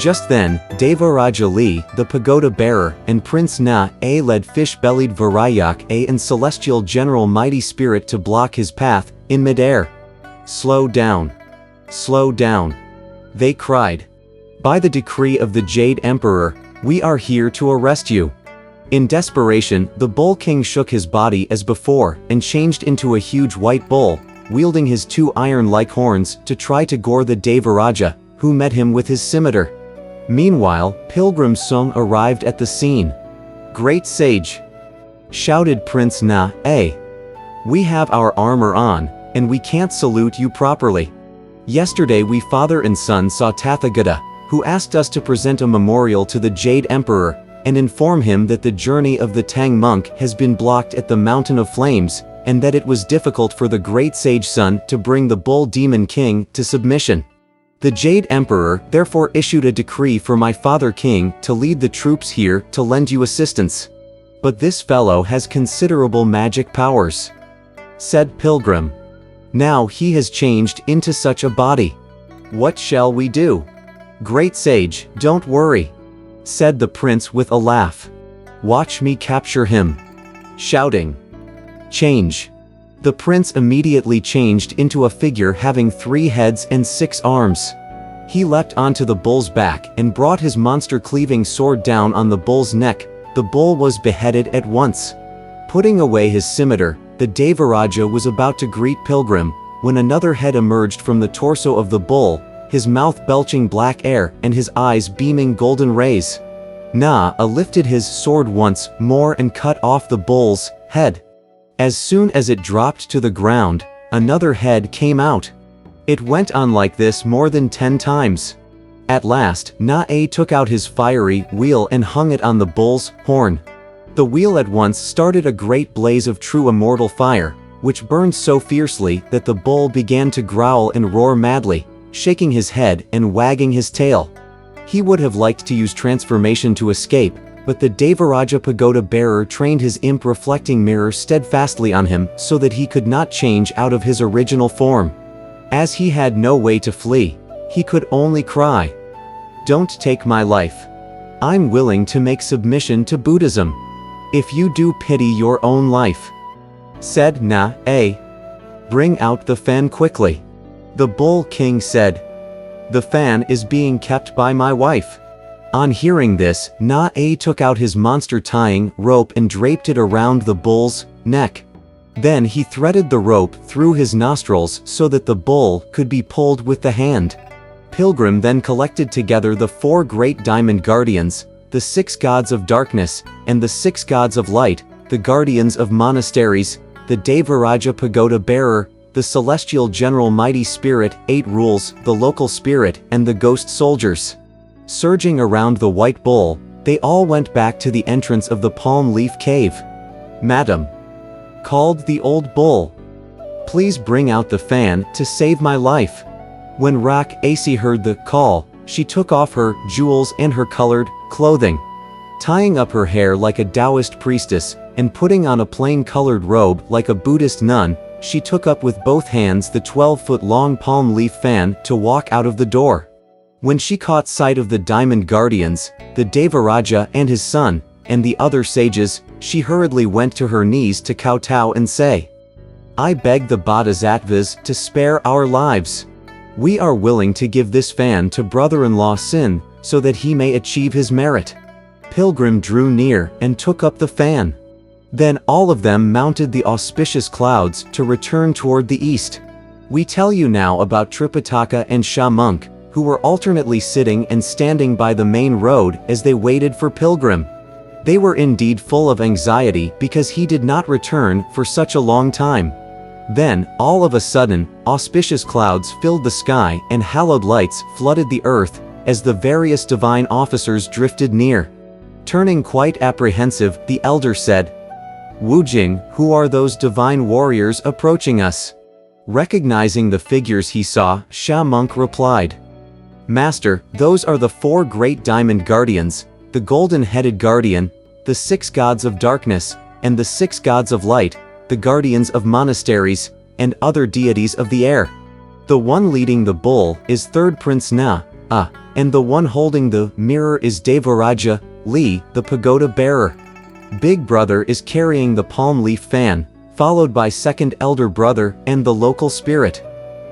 Just then, Devaraja Li, the pagoda bearer, and Prince Na-A led fish-bellied Virayak-A and Celestial General Mighty Spirit to block his path, in midair. "Slow down! Slow down!" they cried. "By the decree of the Jade Emperor, we are here to arrest you." In desperation, the Bull King shook his body as before, and changed into a huge white bull, wielding his two iron-like horns, to try to gore the Devaraja, who met him with his scimitar. Meanwhile, Pilgrim Sung arrived at the scene. "Great sage!" shouted Prince Na-A. "We have our armor on, and we can't salute you properly. Yesterday we father and son saw Tathagata, who asked us to present a memorial to the Jade Emperor, and inform him that the journey of the Tang monk has been blocked at the Mountain of Flames, and that it was difficult for the great sage son to bring the Bull Demon King to submission. The Jade Emperor therefore issued a decree for my father king to lead the troops here to lend you assistance. But this fellow has considerable magic powers," said Pilgrim. "Now he has changed into such a body. What shall we do?" "Great sage, don't worry," said the prince with a laugh. "Watch me capture him." Shouting, "Change!" the prince immediately changed into a figure having 3 heads and 6 arms. He leapt onto the bull's back and brought his monster-cleaving sword down on the bull's neck. The bull was beheaded at once. Putting away his scimitar, the Devaraja was about to greet Pilgrim, when another head emerged from the torso of the bull, his mouth belching black air and his eyes beaming golden rays. Na-A lifted his sword once more and cut off the bull's head. As soon as it dropped to the ground, another head came out. It went on like this more than 10 times. At last, Na-A took out his fiery wheel and hung it on the bull's horn. The wheel at once started a great blaze of true immortal fire, which burned so fiercely that the bull began to growl and roar madly, shaking his head and wagging his tail. He would have liked to use transformation to escape, but the Devaraja pagoda bearer trained his imp reflecting mirror steadfastly on him so that he could not change out of his original form. As he had no way to flee, he could only cry, "Don't take my life. I'm willing to make submission to Buddhism. If you do pity your own life," said Na-A. "Bring out the fan quickly." The Bull King said, "The fan is being kept by my wife." On hearing this, Na-A took out his monster tying rope and draped it around the bull's neck. Then he threaded the rope through his nostrils so that the bull could be pulled with the hand. Pilgrim then collected together the 4 great diamond guardians, the 6 gods of darkness, and the 6 gods of light, the guardians of monasteries, the Devaraja pagoda bearer, the celestial general mighty spirit, 8 rules, the local spirit, and the ghost soldiers. Surging around the white bull, they all went back to the entrance of the palm leaf cave. "Madam," called the old bull, "please bring out the fan to save my life." When Rak-Asi heard the call, she took off her jewels and her colored clothing. Tying up her hair like a Taoist priestess, and putting on a plain colored robe like a Buddhist nun, she took up with both hands the 12-foot-long palm leaf fan to walk out of the door. When she caught sight of the diamond guardians, the Devaraja and his son, and the other sages, she hurriedly went to her knees to kowtow and say, "I beg the Bodhisattvas to spare our lives. We are willing to give this fan to brother-in-law Sin, so that he may achieve his merit." Pilgrim drew near and took up the fan. Then all of them mounted the auspicious clouds to return toward the east. We tell you now about Tripitaka and Sha Monk, who were alternately sitting and standing by the main road as they waited for Pilgrim. They were indeed full of anxiety because he did not return for such a long time. Then, all of a sudden, auspicious clouds filled the sky and hallowed lights flooded the earth as the various divine officers drifted near. Turning quite apprehensive, the elder said, "Wu Jing, who are those divine warriors approaching us?" Recognizing the figures he saw, Sha Monk replied, "Master, those are the 4 great diamond guardians, the golden-headed guardian, the 6 gods of darkness, and the 6 gods of light, the guardians of monasteries, and other deities of the air. The one leading the bull is 3rd Prince Na, And the one holding the mirror is Devaraja Lee, the pagoda bearer. Big brother is carrying the palm leaf fan, followed by second elder brother and the local spirit.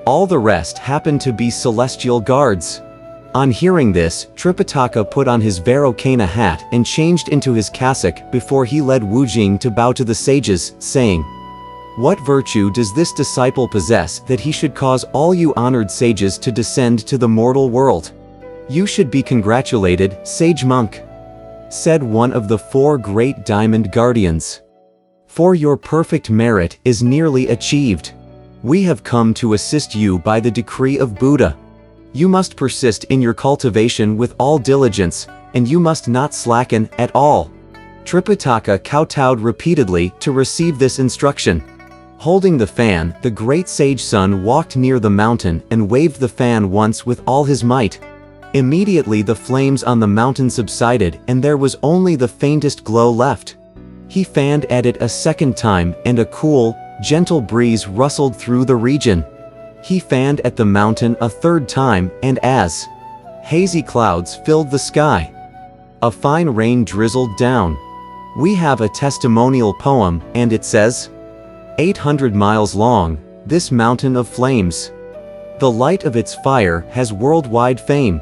All the rest happen to be celestial guards. On hearing this, Tripitaka put on his Vairocana hat and changed into his cassock before he led Wu Jing to bow to the sages, saying, "What virtue does this disciple possess that he should cause all you honored sages to descend to the mortal world? You should be congratulated, sage monk," said one of the 4 great diamond guardians. "For your perfect merit is nearly achieved. We have come to assist you by the decree of Buddha. You must persist in your cultivation with all diligence, and you must not slacken at all." Tripitaka kowtowed repeatedly to receive this instruction. Holding the fan, the great sage son walked near the mountain and waved the fan once with all his might. Immediately the flames on the mountain subsided and there was only the faintest glow left. He fanned at it a second time and a cool, gentle breeze rustled through the region. He fanned at the mountain a third time and as hazy clouds filled the sky, a fine rain drizzled down. We have a testimonial poem and it says, 800 miles long, this mountain of flames. The light of its fire has worldwide fame.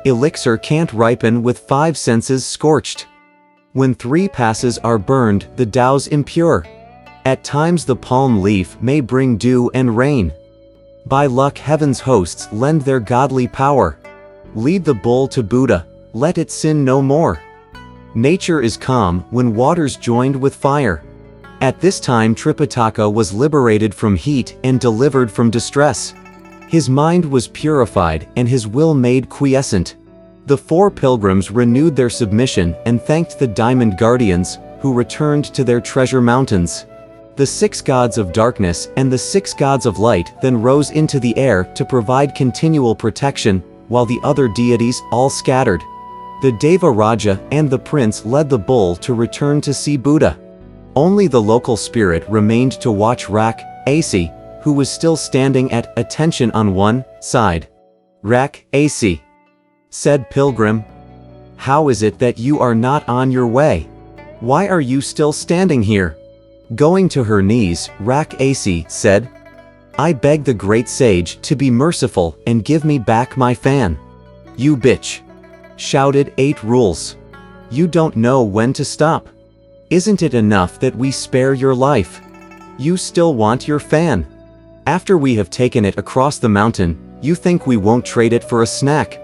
Elixir can't ripen with 5 senses scorched. When 3 passes are burned, the Tao's impure. At times the palm leaf may bring dew and rain. By luck heaven's hosts lend their godly power. Lead the bull to Buddha, let it sin no more. Nature is calm when waters joined with fire. At this time Tripitaka was liberated from heat and delivered from distress. His mind was purified and his will made quiescent. The 4 pilgrims renewed their submission and thanked the diamond guardians, who returned to their treasure mountains. The 6 gods of darkness and the 6 gods of light then rose into the air to provide continual protection, while the other deities all scattered. The Devaraja and the prince led the bull to return to see Buddha. Only the local spirit remained to watch Rak Asi, who was still standing at attention on one side. "Rak Asi," said Pilgrim, "how is it that you are not on your way? Why are you still standing here?" Going to her knees, Rak Asi said, "I beg the great sage to be merciful and give me back my fan." "You bitch!" shouted 8 rules. "You don't know when to stop. Isn't it enough that we spare your life? You still want your fan? After we have taken it across the mountain, you think we won't trade it for a snack?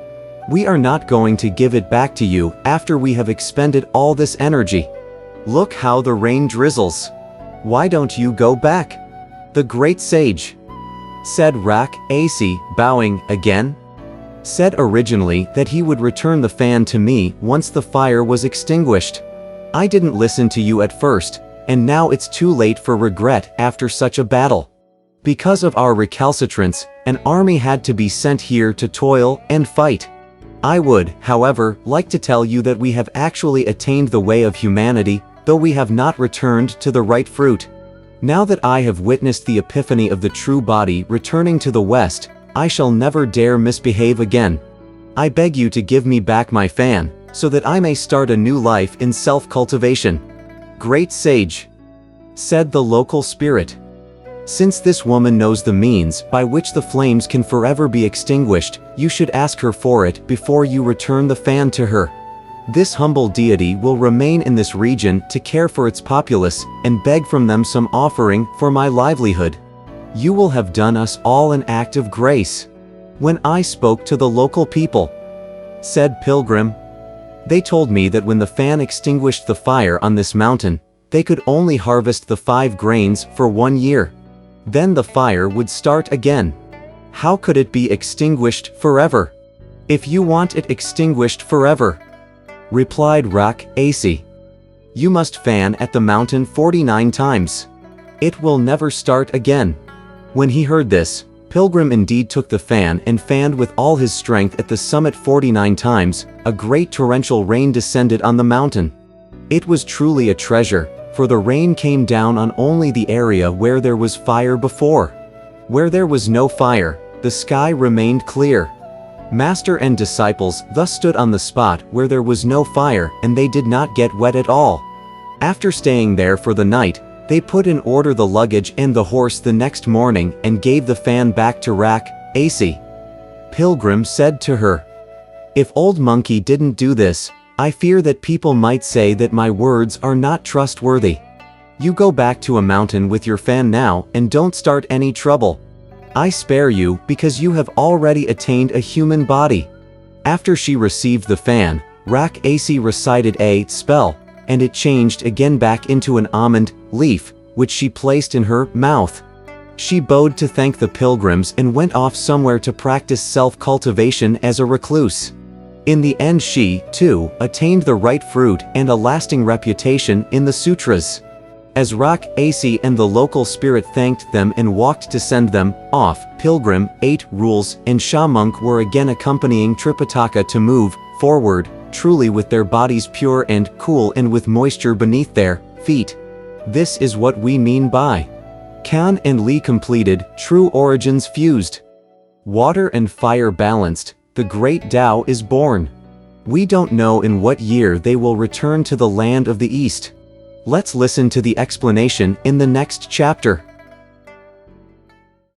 We are not going to give it back to you after we have expended all this energy. Look how the rain drizzles. Why don't you go back?" "The great sage," said Rak Asi, bowing again, "said originally that he would return the fan to me once the fire was extinguished. I didn't listen to you at first, and now it's too late for regret after such a battle. Because of our recalcitrance, an army had to be sent here to toil and fight. I would, however, like to tell you that we have actually attained the way of humanity, though we have not returned to the right fruit. Now that I have witnessed the epiphany of the true body returning to the West, I shall never dare misbehave again. I beg you to give me back my fan, so that I may start a new life in self-cultivation." "Great sage," said the local spirit, "since this woman knows the means by which the flames can forever be extinguished, you should ask her for it before you return the fan to her. This humble deity will remain in this region to care for its populace and beg from them some offering for my livelihood. You will have done us all an act of grace." "When I spoke to the local people," said Pilgrim, "they told me that when the fan extinguished the fire on this mountain, they could only harvest the 5 grains for 1 year. Then the fire would start again. How could it be extinguished forever? If you want it extinguished forever," replied Rak Asi, "you must fan at the mountain 49 times. It will never start again." When he heard this, Pilgrim indeed took the fan and fanned with all his strength at the summit 49 times. A great torrential rain descended on the mountain. It was truly a treasure, for the rain came down on only the area where there was fire before. Where there was no fire, the sky remained clear. Master and disciples thus stood on the spot where there was no fire, and they did not get wet at all. After staying there for the night, they put in order the luggage and the horse the next morning and gave the fan back to Rak Asi. Pilgrim said to her, "If Old Monkey didn't do this, I fear that people might say that my words are not trustworthy. You go back to a mountain with your fan now and don't start any trouble. I spare you because you have already attained a human body." After she received the fan, Rak Asi recited a spell, and it changed again back into an almond leaf, which she placed in her mouth. She bowed to thank the pilgrims and went off somewhere to practice self-cultivation as a recluse. In the end she, too, attained the right fruit and a lasting reputation in the sutras. As Rak Asi and the local spirit thanked them and walked to send them off, Pilgrim, 8 Rules, and Shamunk were again accompanying Tripitaka to move forward, truly with their bodies pure and cool and with moisture beneath their feet. This is what we mean by Khan and Li completed, true origins fused. Water and fire balanced, the great Tao is born. We don't know in what year they will return to the land of the East. Let's listen to the explanation in the next chapter.